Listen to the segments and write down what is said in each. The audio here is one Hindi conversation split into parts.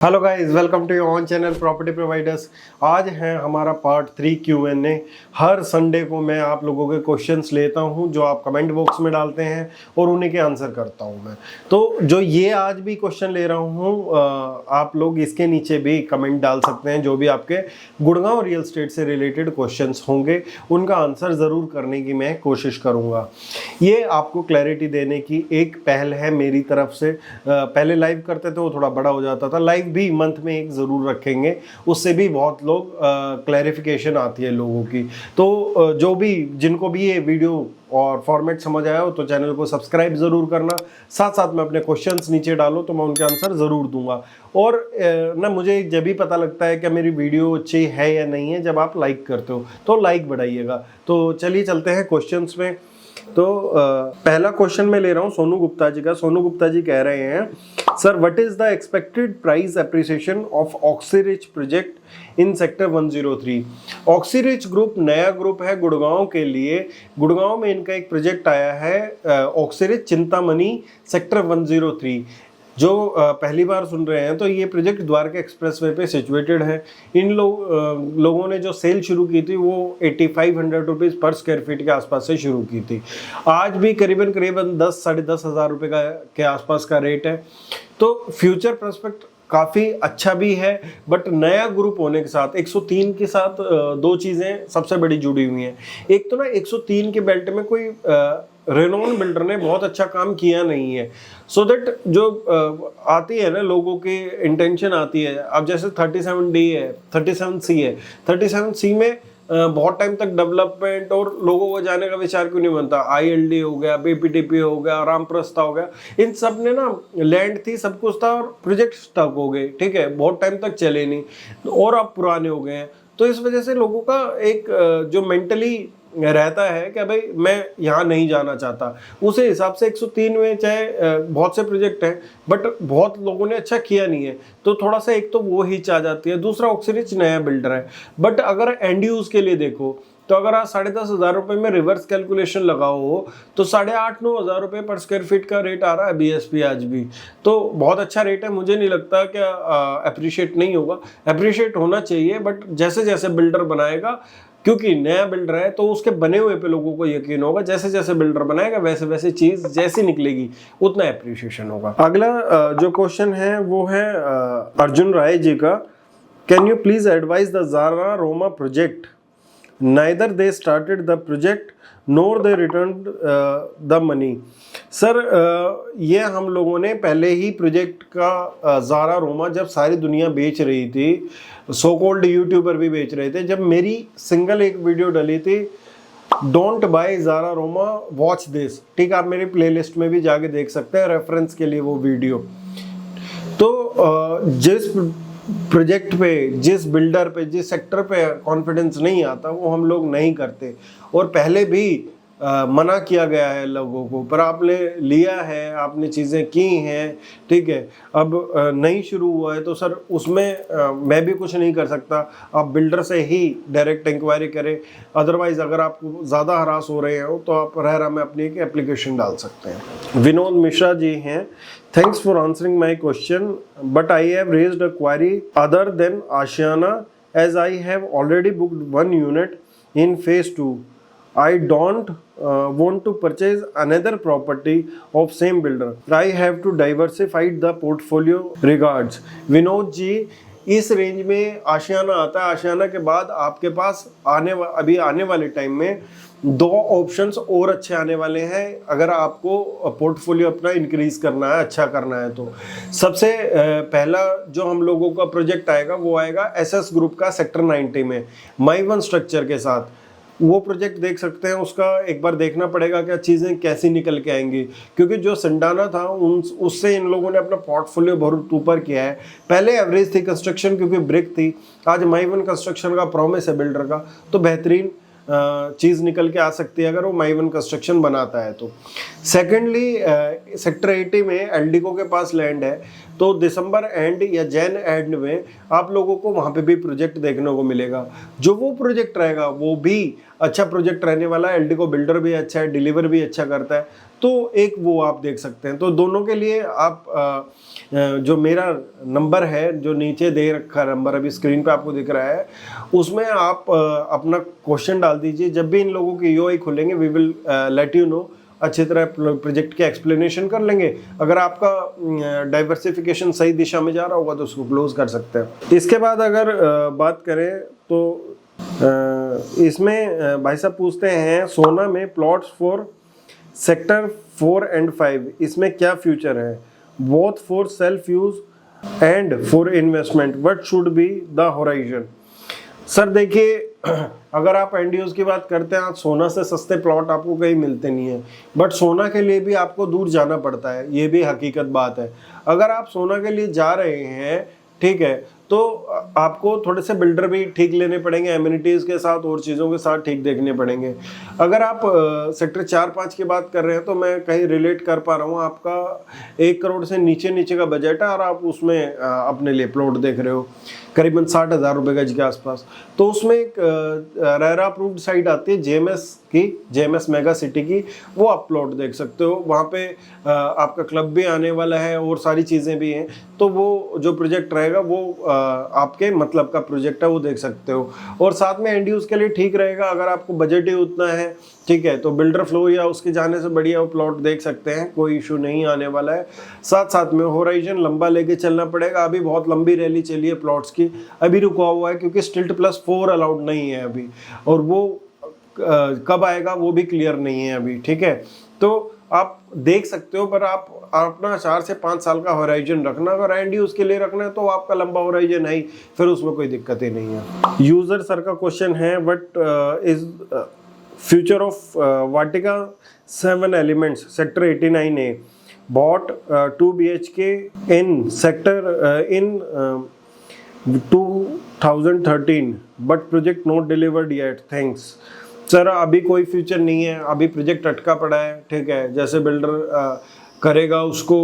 Hello guys, welcome to your own channel property providers. आज है हमारा पार्ट 3 Q&A। हर संडे को मैं आप लोगों के क्वेश्चंस लेता हूं जो आप कमेंट बॉक्स में डालते हैं और उन्हीं के आंसर करता हूं मैं। तो जो ये आज भी क्वेश्चन ले रहा हूं, आप लोग इसके नीचे भी कमेंट डाल सकते हैं। जो भी आपके गुड़गांव रियल एस्टेट से रिलेटेड क्वेश्चंस होंगे उनका आंसर ज़रूर करने की मैं कोशिश करूँगा। ये आपको क्लैरिटी देने की एक पहल है मेरी तरफ से। पहले लाइव करते थे वो थोड़ा बड़ा हो जाता था, लाइव भी मंथ में एक ज़रूर रखेंगे, उससे भी बहुत लोग क्लैरिफिकेशन आती है लोगों की। तो जो भी जिनको भी ये वीडियो और फॉर्मेट समझ आया हो तो चैनल को सब्सक्राइब ज़रूर करना, साथ साथ में अपने क्वेश्चंस नीचे डालो तो मैं उनके आंसर ज़रूर दूंगा। और ना मुझे जब भी पता लगता है कि मेरी वीडियो अच्छी है या नहीं है जब आप लाइक करते हो, तो लाइक बढ़ाइएगा। तो चलिए चलते हैं क्वेश्चंस में। तो पहला क्वेश्चन मैं ले रहा हूँ सोनू गुप्ता जी का। सोनू गुप्ता जी कह रहे हैं, sir what is the expected price appreciation of Oxirich project in sector 103। Oxirich group नया ग्रुप है गुड़गांव के लिए। गुड़गांव में इनका एक प्रोजेक्ट आया है ऑक्सीरिच चिंतामणि सेक्टर 103। जो पहली बार सुन रहे हैं तो ये प्रोजेक्ट द्वारका एक्सप्रेसवे पे सिचुएटेड है। इन लोगों ने जो सेल शुरू की थी वो 8500 रुपीज़ पर स्क्वायर फीट के आसपास से शुरू की थी। आज भी करीबन 10-10.5 हज़ार रुपये के आसपास का रेट है। तो फ्यूचर प्रोस्पेक्ट काफ़ी अच्छा भी है, बट नया ग्रुप होने के साथ 103 के साथ दो चीज़ें सबसे बड़ी जुड़ी हुई हैं। एक तो ना 103 के बेल्ट में कोई रेनॉन बिल्डर ने बहुत अच्छा काम किया नहीं है, सो दैट जो आती है ना लोगों की इंटेंशन आती है। अब जैसे 37D है, 37C है, 37C में बहुत टाइम तक डेवलपमेंट और लोगों को जाने का विचार क्यों नहीं बनता। ILD हो गया, BPTP हो गया, रामप्रस्ता हो गया, इन सब ने ना लैंड थी, सब कुछ था और प्रोजेक्ट स्टक हो गए, ठीक है, बहुत टाइम तक चले नहीं और अब पुराने हो गए हैं। तो इस वजह से लोगों का एक जो मेंटली रहता है कि भाई मैं यहाँ नहीं जाना चाहता, उसी हिसाब से 103 में चाहे बहुत से प्रोजेक्ट हैं बट बहुत लोगों ने अच्छा किया नहीं है, तो थोड़ा सा एक तो वो हिच आ जाती है। दूसरा ऑक्सीरिच नया बिल्डर है, बट अगर एंड यूज के लिए देखो तो अगर आप 10,500 रुपये में रिवर्स कैलकुलेशन लगाओ तो 8,500-9 हज़ार रुपये पर स्क्वायर फीट का रेट आ रहा है BSP आज भी। तो बहुत अच्छा रेट है, मुझे नहीं लगता कि अप्रिशिएट नहीं होगा, अप्रिशिएट होना चाहिए। बट जैसे जैसे बिल्डर बनाएगा, क्योंकि नया बिल्डर है तो उसके बने हुए पे लोगों को यकीन होगा, जैसे जैसे बिल्डर बनाएगा वैसे वैसे चीज जैसी निकलेगी उतना एप्रिशिएशन होगा। अगला जो क्वेश्चन है वो है अर्जुन राय जी का। Can you please advise the Zara Roma project, neither they started the project nor they returned the money। Sir ये हम लोगों ने पहले ही प्रोजेक्ट का ज़ारा रोमा जब सारी दुनिया बेच रही थी, सो कॉल्ड यूट्यूबर भी बेच रहे थे, जब मेरी सिंगल एक वीडियो डली थी don't buy Zara Roma watch this, ठीक है, आप मेरी प्लेलिस्ट में भी जाके देख सकते हैं रेफरेंस के लिए वो वीडियो। तो जिस प्रोजेक्ट पे, जिस बिल्डर पे, जिस सेक्टर पे कॉन्फिडेंस नहीं आता वो हम लोग नहीं करते, और पहले भी मना किया गया है लोगों को, पर आपने लिया है, आपने चीज़ें की हैं, ठीक है। अब नहीं शुरू हुआ है तो सर उसमें मैं भी कुछ नहीं कर सकता, आप बिल्डर से ही डायरेक्ट इंक्वायरी करें। अदरवाइज़ अगर आप ज़्यादा हरास हो रहे हो तो आप रहरा में अपनी एक एप्लीकेशन डाल सकते हैं। विनोद मिश्रा जी हैं, thanks for answering my question but I have raised a query other than Ashiana as I have already booked 1 unit in phase 2. I don't want to purchase another property of same builder. I have to diversify the portfolio. Regards Vinod ji. इस रेंज में आशियाना आता है, आशियाना के बाद आपके पास अभी आने वाले टाइम में 2 ऑप्शंस और अच्छे आने वाले हैं अगर आपको पोर्टफोलियो अपना इंक्रीज करना है, अच्छा करना है। तो सबसे पहला जो हम लोगों का प्रोजेक्ट आएगा वो आएगा SS ग्रुप का सेक्टर 90 में माई1 स्ट्रक्चर के साथ। वो प्रोजेक्ट देख सकते हैं, उसका एक बार देखना पड़ेगा क्या चीज़ें कैसी निकल के आएंगी, क्योंकि जो संडाना था उससे इन लोगों ने अपना पोर्टफोलियो बहुत ऊपर किया है। पहले एवरेज थी कंस्ट्रक्शन क्योंकि ब्रिक थी, आज माई1 कंस्ट्रक्शन का प्रॉमिस है बिल्डर का, तो बेहतरीन चीज़ निकल के आ सकती है अगर वो माई1 कंस्ट्रक्शन बनाता है तो। सेकेंडली सेक्टर 80 में एल्डिको के पास लैंड है, तो दिसंबर एंड या जैन एंड में आप लोगों को वहाँ पे भी प्रोजेक्ट देखने को मिलेगा। जो वो प्रोजेक्ट रहेगा वो भी अच्छा प्रोजेक्ट रहने वाला है, एल्डिको बिल्डर भी अच्छा है, डिलीवर भी अच्छा करता है, तो एक वो आप देख सकते हैं। तो दोनों के लिए आप जो मेरा नंबर है, जो नीचे दे रखा नंबर अभी स्क्रीन पे आपको दिख रहा है, उसमें आप अपना क्वेश्चन डाल दीजिए। जब भी इन लोगों के यूआई खुलेंगे we will let you know, अच्छी तरह प्रोजेक्ट के एक्सप्लेनेशन कर लेंगे। अगर आपका डाइवर्सिफिकेशन सही दिशा में जा रहा होगा तो उसको क्लोज कर सकते हैं। इसके बाद अगर बात करें तो इसमें भाई साहब पूछते हैं सोना में प्लॉट्स फॉर सेक्टर 4 एंड 5 इसमें क्या फ्यूचर है, both for self use and for investment, what should be the horizon. Sir देखिए, अगर आप एंड यूज की बात करते हैं, आज सोना से सस्ते प्लॉट आपको कहीं मिलते नहीं है, बट सोना के लिए भी आपको दूर जाना पड़ता है, ये भी हकीकत बात है। अगर आप सोना के लिए जा रहे हैं, ठीक है, तो आपको थोड़े से बिल्डर भी ठीक लेने पड़ेंगे, एमिनिटीज़ के साथ और चीज़ों के साथ ठीक देखने पड़ेंगे। अगर आप सेक्टर 4-5 की बात कर रहे हैं तो मैं कहीं रिलेट कर पा रहा हूँ, आपका 1 करोड़ से नीचे नीचे का बजट है और आप उसमें अपने लिए प्लॉट देख रहे हो करीबन 60,000 रुपये गज के आसपास, तो उसमें एक रेरा अप्रूव्ड साइट आती है जेएमएस की, जेएमएस मेगा सिटी की, वो आप प्लॉट देख सकते हो। वहाँ पे आपका क्लब भी आने वाला है और सारी चीज़ें भी हैं, तो वो जो प्रोजेक्ट रहेगा वो आपके मतलब का प्रोजेक्ट है, वो देख सकते हो। और साथ में एंड यूज के लिए ठीक रहेगा, अगर आपको बजट ही उतना है, ठीक है, तो बिल्डर फ्लो या उसके जाने से बढ़िया वो प्लॉट देख सकते हैं, कोई इशू नहीं आने वाला है। साथ साथ में होराइजन लंबा लेके चलना पड़ेगा, अभी बहुत लंबी रैली चली है प्लॉट्स की, अभी रुका हुआ है क्योंकि स्टिल्ट +4 अलाउड नहीं है अभी, और वो कब आएगा वो भी क्लियर नहीं है अभी, ठीक है। तो आप देख सकते हो, पर आप अपना 4 से 5 साल का होराइजन रखना, अगर एंड यूज के लिए रखना है तो आपका लंबा होराइजन है ही, फिर उसमें कोई दिक्कत ही नहीं है। यूजर सर का क्वेश्चन है, what is future of Vatika 7 elements sector 89A bought 2 BHK in sector in 2013 but project not delivered yet, thanks। Sir अभी कोई फ्यूचर नहीं है, अभी प्रोजेक्ट अटका पड़ा है, ठीक है। जैसे बिल्डर करेगा उसको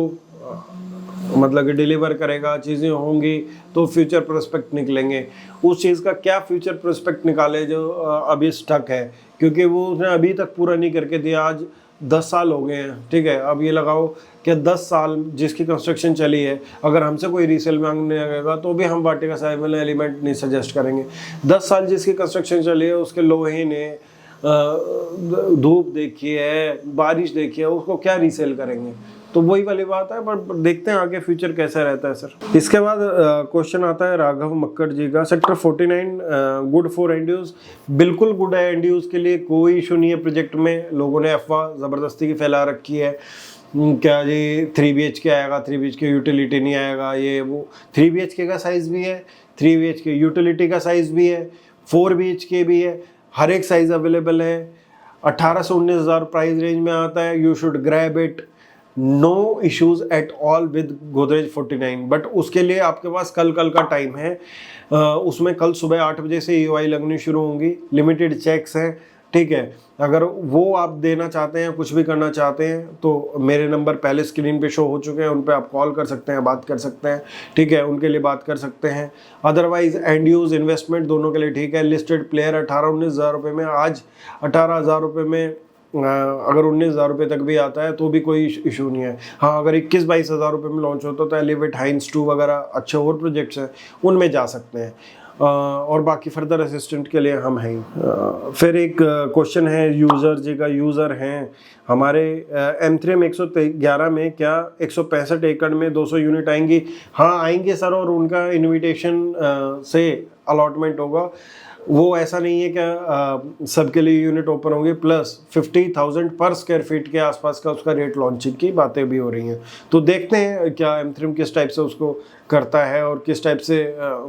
मतलब कि डिलीवर करेगा, चीज़ें होंगी तो फ्यूचर प्रोस्पेक्ट निकलेंगे। उस चीज़ का क्या फ्यूचर प्रोस्पेक्ट निकाले जो अभी स्टक है, क्योंकि वो उसने अभी तक पूरा नहीं करके दिया। आज 10 साल हो गए हैं, ठीक है। अब ये लगाओ कि 10 साल जिसकी कंस्ट्रक्शन चली है, अगर हमसे कोई रीसेल मांगने आएगा तो भी हम वाटिका 7 एलिमेंट नहीं सजेस्ट करेंगे। 10 साल जिसकी कंस्ट्रक्शन चली है, उसके लोहे ने धूप देखी है, बारिश देखी है, उसको क्या रीसेल करेंगे। तो वही वाली बात है, पर देखते हैं आगे फ्यूचर कैसा रहता है सर। इसके बाद क्वेश्चन आता है राघव मक्कड़ जी का, sector 49 good for and use. बिल्कुल गुड है एंड यूज के लिए, कोई इशू नहीं है प्रोजेक्ट में। लोगों ने अफवाह ज़बरदस्ती की फैला रखी है क्या जी 3 BHK आएगा, 3 BHK यूटिलिटी नहीं आएगा, ये वो। 3 BHK का साइज़ भी है, 3 BHK यूटिलिटी का साइज़ भी है, 4 BHK भी है, हर एक साइज़ अवेलेबल है। 18 से 19,000 प्राइस रेंज में आता है। You should grab it, no issues at all with Godrej 49। But उसके लिए आपके पास कल का टाइम है। उसमें कल सुबह 8 बजे से EOI लगनी शुरू होंगी, लिमिटेड चेक्स हैं, ठीक है। अगर वो आप देना चाहते हैं, कुछ भी करना चाहते हैं, तो मेरे नंबर पहले स्क्रीन पे शो हो चुके हैं, उन पे आप कॉल कर सकते हैं, बात कर सकते हैं, ठीक है, उनके लिए बात कर सकते हैं। अदरवाइज एंड यूज इन्वेस्टमेंट दोनों के लिए ठीक है। लिस्टेड प्लेयर 18-19,000 रुपये में, आज 18,000 रुपये में अगर 19,000 रुपये तक भी आता है तो भी कोई इशू नहीं है। हाँ, अगर 21-22,000 रुपये में लॉन्च होता तो एलिवेट, हाइंस 2 वगैरह अच्छे और प्रोजेक्ट्स हैं, उनमें जा सकते हैं। और बाकी फर्दर असिस्टेंट के लिए हम हैं। फिर एक क्वेश्चन है यूज़र जी का, यूज़र हैं हमारे M3 में 111 में क्या 165 एकड़ में 200 यूनिट आएंगी? हाँ आएंगे सर, और उनका इन्विटेशन से अलॉटमेंट होगा। वो ऐसा नहीं है कि सबके लिए यूनिट ओपन होंगे, प्लस 50,000 पर स्क्वायर फीट के आसपास का उसका रेट लॉन्चिंग की बातें भी हो रही हैं। तो देखते हैं क्या M3 किस टाइप से उसको करता है और किस टाइप से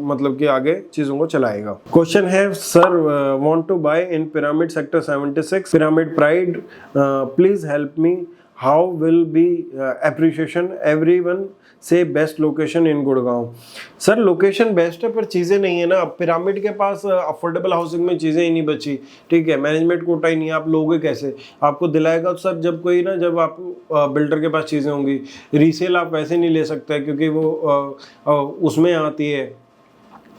मतलब कि आगे चीज़ों को चलाएगा। क्वेश्चन है sir, want to buy in Pyramid sector 76 Pyramid Pride, please help me, how will be appreciation, everyone से best location in Gurgaon. Sir location best है पर चीज़ें नहीं है ना। अब पिरामिड के पास अफोर्डेबल हाउसिंग में चीज़ें ही नहीं बची, ठीक है। मैनेजमेंट कोटा ही नहीं है, आप लोगे कैसे? आपको दिलाएगा तो सर जब कोई ना, जब आप बिल्डर के पास चीज़ें होंगी। रीसेल आप वैसे नहीं ले सकते क्योंकि वो उसमें आती है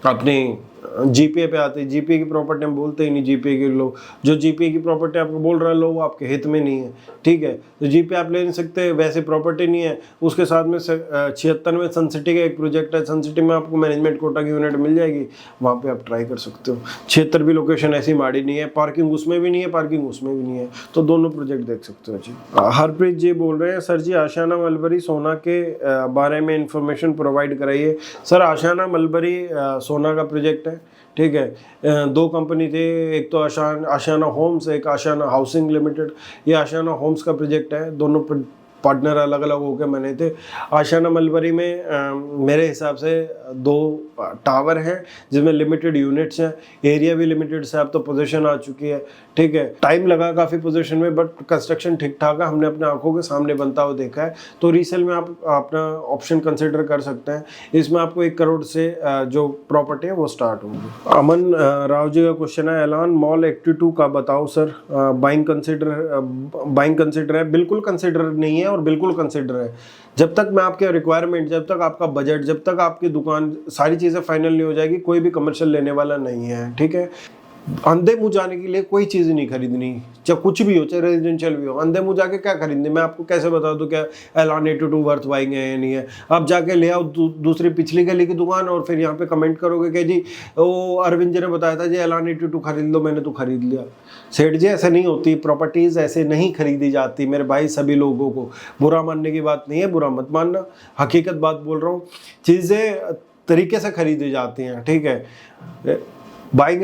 अपनी जीपीए पे आते हैं। जीपीए की प्रॉपर्टी हम बोलते ही नहीं, जीपीए के लो, जो जीपीए की प्रॉपर्टी आपको बोल रहा है लो, वो आपके हित में नहीं है, ठीक है। तो जीपीए आप ले नहीं सकते, वैसे प्रॉपर्टी नहीं है। उसके साथ में 76 में सन सिटी का एक प्रोजेक्ट है, सन सिटी में आपको मैनेजमेंट कोटा की यूनिट मिल जाएगी, वहाँ पे आप ट्राई कर सकते हो। 76 भी लोकेशन ऐसी माड़ी नहीं है, पार्किंग उसमें भी नहीं है, पार्किंग उसमें भी नहीं है, तो दोनों प्रोजेक्ट देख सकते हो जी। हरप्रीत जी बोल रहे हैं सर जी आशियाना मलबरी सोना के बारे में इंफॉर्मेशन प्रोवाइड कराइए। सर आशियाना मलबरी सोना का प्रोजेक्ट है, ठीक है। दो कंपनी थे, एक तो आशियाना होम्स, एक आशियाना हाउसिंग लिमिटेड। ये आशियाना होम्स का प्रोजेक्ट है, दोनों पार्टनर अलग अलग होकर बने थे। आशियाना मलबरी में मेरे हिसाब से 2 टावर हैं जिसमें लिमिटेड यूनिट्स हैं, एरिया भी लिमिटेड से, अब तो पोजीशन आ चुकी है, ठीक है। टाइम लगा काफ़ी पोजीशन में, बट कंस्ट्रक्शन ठीक ठाक है, हमने अपने आंखों के सामने बनता हुआ देखा है। तो रीसेल में आप अपना ऑप्शन कंसिडर कर सकते हैं। इसमें आपको 1 करोड़ से जो प्रॉपर्टी है वो स्टार्ट होगी। अमन राव जी का क्वेश्चन है, एलान मॉल 82 का बताओ सर, बाइंग कंसिडर है? बिल्कुल कंसिडर नहीं है और बिल्कुल कंसिडर है। जब तक मैं आपके रिक्वायरमेंट, जब तक आपका बजट, जब तक आपकी दुकान सारी चीज़ें फाइनल नहीं हो जाएगी, कोई भी कमर्शियल लेने वाला नहीं है, ठीक है। अंधे मुंह जाने के लिए कोई चीज़ नहीं खरीदनी, चाहे कुछ भी हो, चाहे रेजिडेंशियल भी हो। अंधे मुंह जाके क्या खरीदनी, मैं आपको कैसे बता दूं क्या एलान 82 वर्थ बाइंग है या नहीं है। आप जाके ले आओ दूसरी पिछली गली की दुकान और फिर यहाँ पे कमेंट करोगे कि जी वो अरविंद जी ने बताया था जी एलान 82 खरीद लो, मैंने तो खरीद लिया। सेठ जी ऐसे नहीं होती, प्रॉपर्टीज़ ऐसे नहीं खरीदी जाती मेरे भाई। सभी लोगों को बुरा मानने की बात नहीं है, बुरा मत मानना, हकीकत बात बोल रहा हूँ। चीज़ें तरीके से खरीदी जाती हैं, ठीक है। बाइंग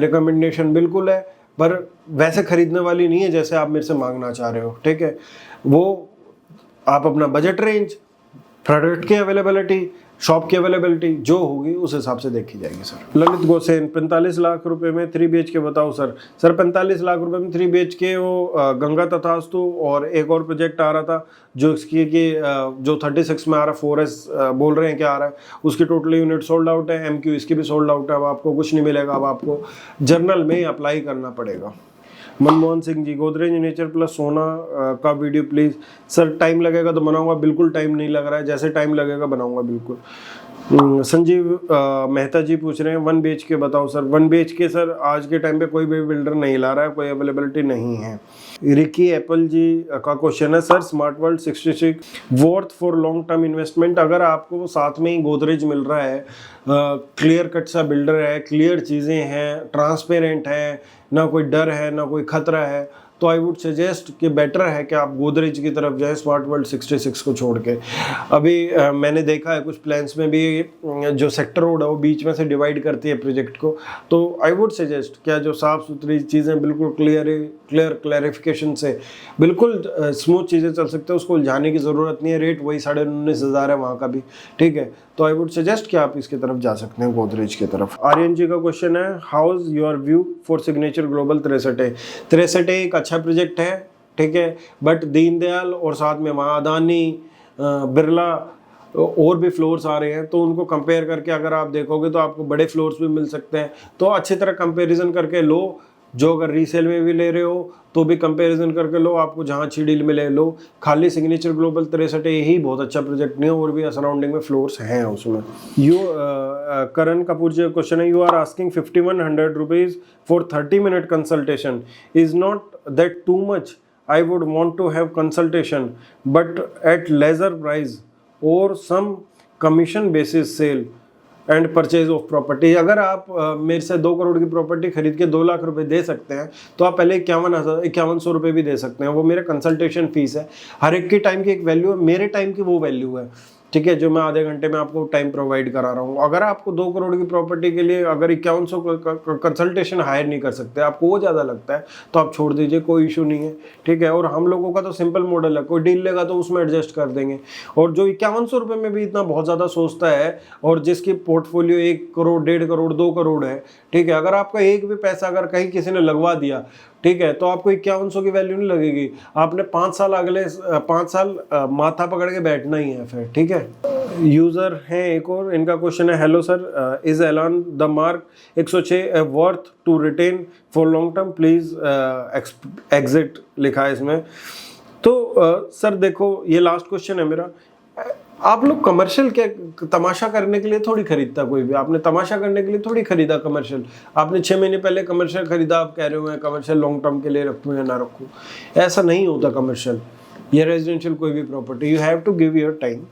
रिकमेंडेशन बिल्कुल है, पर वैसे खरीदने वाली नहीं है जैसे आप मेरे से मांगना चाह रहे हो, ठीक है। वो आप अपना बजट रेंज, प्रोडक्ट की अवेलेबिलिटी, शॉप की अवेलेबिलिटी जो होगी उस हिसाब से देखी जाएगी सर। ललित गोसेन 45 लाख रुपए में 3 BHK बताओ सर। सर 45 लाख रुपए में 3 BHK वो गंगा तथास्तु और एक और प्रोजेक्ट आ रहा था जो इसकी कि जो 36 में आ रहा है, 4S बोल रहे हैं क्या आ रहा है, उसकी टोटल यूनिट सोल्ड आउट है। MQ इसकी भी सोल्ड आउट है, अब आपको कुछ नहीं मिलेगा, अब आपको जर्नल में अप्लाई करना पड़ेगा। मनमोहन सिंह जी, गोदरेज नेचर प्लस सोना का वीडियो प्लीज़। सर टाइम लगेगा तो बनाऊंगा, बिल्कुल टाइम नहीं लग रहा है, जैसे टाइम लगेगा बनाऊंगा बिल्कुल। संजीव मेहता जी पूछ रहे हैं 1 BHK बताओ सर। 1 BHK सर आज के टाइम पे कोई भी बिल्डर नहीं ला रहा है, कोई अवेलेबिलिटी नहीं है। रिकी एप्पल जी का क्वेश्चन है, sir smart world 66 worth for long term investment. अगर आपको साथ में ही गोदरेज मिल रहा है, क्लियर कट सा बिल्डर है, क्लियर चीज़ें हैं, ट्रांसपेरेंट है, ना कोई डर है ना कोई खतरा है, तो आई वुड सजेस्ट कि बेटर है कि आप गोदरेज की तरफ जाएं स्मार्ट वर्ल्ड 66 को छोड़ के। अभी मैंने देखा है कुछ प्लान्स में भी जो सेक्टर रोड है वो बीच में से डिवाइड करती है प्रोजेक्ट को, तो आई वुड सजेस्ट क्या जो साफ़ सुथरी चीज़ें बिल्कुल क्लियर क्लैरिफिकेशन से बिल्कुल स्मूथ चीज़ें चल सकते हैं, उसको उलझाने की ज़रूरत नहीं है। रेट वही 19,500 है वहाँ का भी, ठीक है। तो आई वुड सजेस्ट कि आप इसकी तरफ जा सकते हैं, गोदरेज की तरफ। आर्यन जी का क्वेश्चन है, how is your view for signature global 63 एक अच्छा प्रोजेक्ट है, ठीक है, बट दीनदयाल और साथ में वहाँ अदानी, बिरला और भी फ्लोर्स आ रहे हैं, तो उनको कंपेयर करके अगर आप देखोगे तो आपको बड़े फ्लोर्स भी मिल सकते हैं। तो अच्छी तरह कंपैरिजन करके लो, जो अगर रीसेल में भी ले रहे हो तो भी कंपैरिजन करके लो, आपको जहाँ अच्छी डील मिले लो। खाली सिग्नेचर ग्लोबल 63 यही बहुत अच्छा प्रोजेक्ट नहीं है, और भी सराउंडिंग में फ्लोर्स हैं उसमें। करण कपूर जी का क्वेश्चन है, you are asking 5100 rupees for 30 minute consultation, is not that too much? I would want to have consultation but at lesser price और some commission basis sale and purchase of property. अगर आप मेरे से 2 करोड़ की प्रॉपर्टी खरीद के 2 लाख रुपए दे सकते हैं, तो आप पहले 5100 रुपये भी दे सकते हैं, वो मेरा कंसल्टेशन फीस है। हर एक की टाइम की एक वैल्यू है, मेरे टाइम की वो वैल्यू है, ठीक है, जो मैं आधे घंटे में आपको टाइम प्रोवाइड करा रहा हूँ। अगर आपको 2 करोड़ की प्रॉपर्टी के लिए अगर 5100 कंसल्टेशन हायर नहीं कर सकते, आपको वो ज़्यादा लगता है, तो आप छोड़ दीजिए, कोई इशू नहीं है, ठीक है। और हम लोगों का तो सिंपल मॉडल है, कोई डील लेगा तो उसमें एडजस्ट कर देंगे। और जो 5100 रुपये में भी इतना बहुत ज़्यादा सोचता है और जिसकी पोर्टफोलियो 1 करोड़ 1.5 करोड़ 2 करोड़ है, ठीक है, अगर आपका एक भी पैसा अगर कहीं किसी ने लगवा दिया, ठीक है, तो आपको 5100 की वैल्यू नहीं लगेगी। आपने 5 साल अगले 5 साल माथा पकड़ के बैठना ही है फिर, ठीक है। यूजर हैं एक और, इनका क्वेश्चन है, hello sir, is Elan the Mark 106 worth to retain for long term, please exit लिखा है इसमें। तो सर देखो, ये लास्ट क्वेश्चन है मेरा। आप लोग कमर्शियल क्या तमाशा करने के लिए थोड़ी खरीदता कोई भी, आपने तमाशा करने के लिए थोड़ी खरीदा कमर्शियल। आपने 6 महीने पहले कमर्शियल खरीदा, आप कह रहे हो मैं कमर्शियल लॉन्ग टर्म के लिए रखूँ या ना रखूँ। ऐसा नहीं होता कमर्शियल या रेजिडेंशियल कोई भी property. You have to give your time,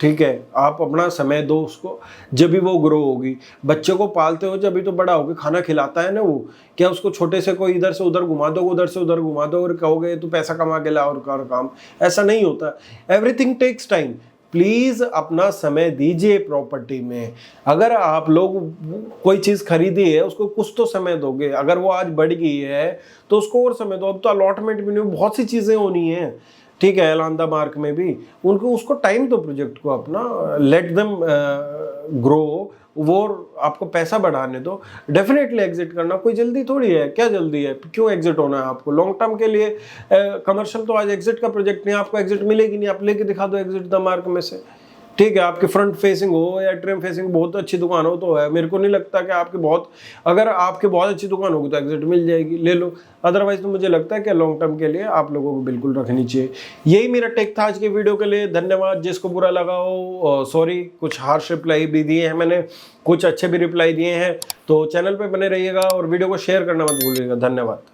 ठीक है। आप अपना समय दो उसको, जब भी वो ग्रो होगी। बच्चे को पालते हो जब भी तो बड़ा होकर खाना खिलाता है ना वो। क्या उसको छोटे से कोई इधर से उधर घुमा दो, उधर से उधर घुमा दो और कहोगे तू पैसा कमा के ला और कर काम, ऐसा नहीं होता। Everything takes time. प्लीज अपना समय दीजिए प्रॉपर्टी में। अगर आप लोग कोई चीज खरीदी है उसको कुछ तो समय दोगे। अगर वो आज बढ़ गई है तो उसको और समय दो। अब तो अलॉटमेंट भी नहीं, बहुत सी चीजें होनी है, ठीक है। एलांदा मार्क में भी उनको उसको टाइम दो, प्रोजेक्ट को अपना, लेट देम ग्रो, वो आपको पैसा बढ़ाने दो। डेफिनेटली एग्जिट करना, कोई जल्दी थोड़ी है। क्या जल्दी है, क्यों एग्जिट होना है आपको लॉन्ग टर्म के लिए? कमर्शियल तो आज एग्जिट का प्रोजेक्ट नहीं, आपको एग्जिट मिलेगी नहीं। आप लेके दिखा दो एग्जिट द मार्क में से, ठीक है। आपकी फ्रंट फेसिंग हो या ट्रिम फेसिंग बहुत अच्छी दुकान हो तो है। मेरे को नहीं लगता कि आपके बहुत, अगर आपके बहुत अच्छी दुकान होगी तो एग्जिट मिल जाएगी, ले लो। अदरवाइज तो मुझे लगता है कि लॉन्ग टर्म के लिए आप लोगों को बिल्कुल रखनी चाहिए। यही मेरा टेक था आज के वीडियो के लिए। धन्यवाद। जिसको बुरा लगा हो सॉरी, कुछ हार्श रिप्लाई भी दिए हैं मैंने, कुछ अच्छे भी रिप्लाई दिए हैं। तो चैनल पे बने रहिएगा और वीडियो को शेयर करना मत भूलिएगा। धन्यवाद।